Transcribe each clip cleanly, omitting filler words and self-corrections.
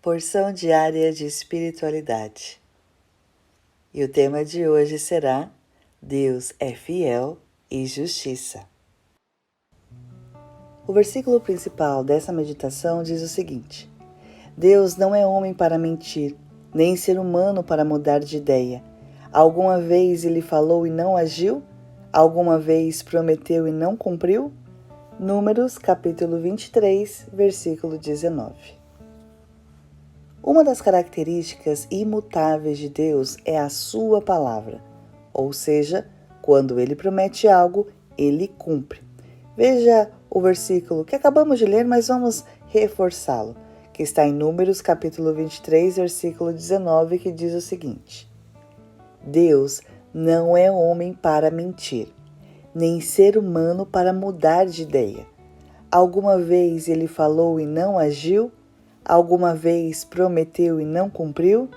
Porção diária de espiritualidade. E o tema de hoje será Deus é fiel e justiça. O versículo principal dessa meditação diz o seguinte: Deus não é homem para mentir, nem ser humano para mudar de ideia. Alguma vez ele falou e não agiu? Alguma vez prometeu e não cumpriu? Números capítulo 23, versículo 19. Uma das características imutáveis de Deus é a sua palavra, ou seja, quando ele promete algo, ele cumpre. Veja o versículo que acabamos de ler, mas vamos reforçá-lo, que está em Números capítulo 23, versículo 19, que diz o seguinte: Deus não é homem para mentir, nem ser humano para mudar de ideia. Alguma vez ele falou e não agiu? Alguma vez prometeu e não cumpriu?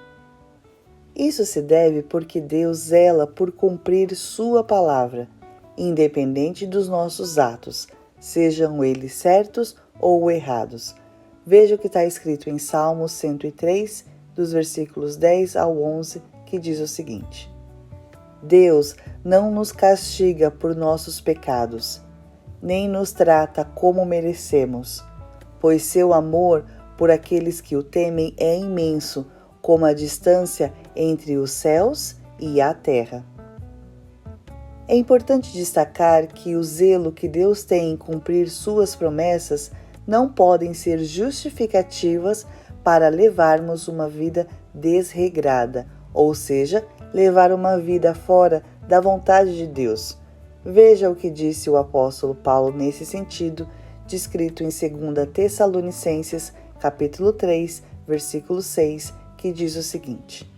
Isso se deve porque Deus zela por cumprir sua palavra, independente dos nossos atos, sejam eles certos ou errados. Veja o que está escrito em Salmos 103, dos versículos 10 ao 11, que diz o seguinte: Deus não nos castiga por nossos pecados, nem nos trata como merecemos, pois seu amor por aqueles que o temem é imenso, como a distância entre os céus e a terra. É importante destacar que o zelo que Deus tem em cumprir suas promessas não podem ser justificativas para levarmos uma vida desregrada, ou seja, levar uma vida fora da vontade de Deus. Veja o que disse o apóstolo Paulo nesse sentido, descrito em 2 Tessalonicenses, capítulo 3, versículo 6, que diz o seguinte: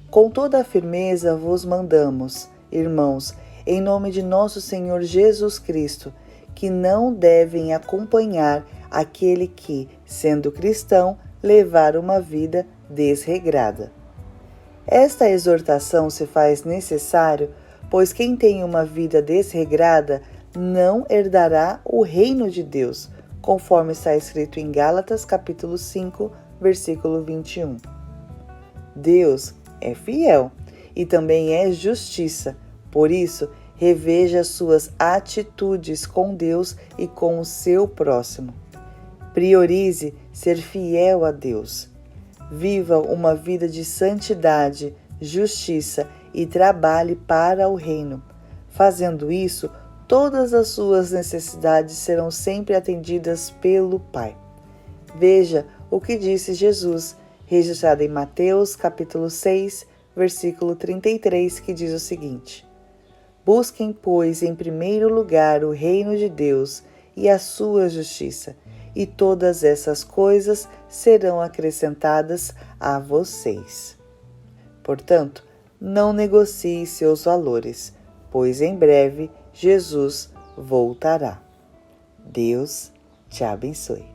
Com toda a firmeza vos mandamos, irmãos, em nome de nosso Senhor Jesus Cristo, que não devem acompanhar aquele que, sendo cristão, levar uma vida desregrada. Esta exortação se faz necessário, pois quem tem uma vida desregrada não herdará o reino de Deus, conforme está escrito em Gálatas capítulo 5, versículo 21. Deus é fiel e também é justiça, por isso reveja suas atitudes com Deus e com o seu próximo. Priorize ser fiel a Deus. Viva uma vida de santidade, justiça e trabalhe para o reino. Fazendo isso, todas as suas necessidades serão sempre atendidas pelo Pai. Veja o que disse Jesus, registrado em Mateus capítulo 6, versículo 33, que diz o seguinte: Busquem, pois, em primeiro lugar o reino de Deus e a sua justiça, e todas essas coisas serão acrescentadas a vocês. Portanto, não negocie seus valores, pois em breve Jesus voltará. Deus te abençoe.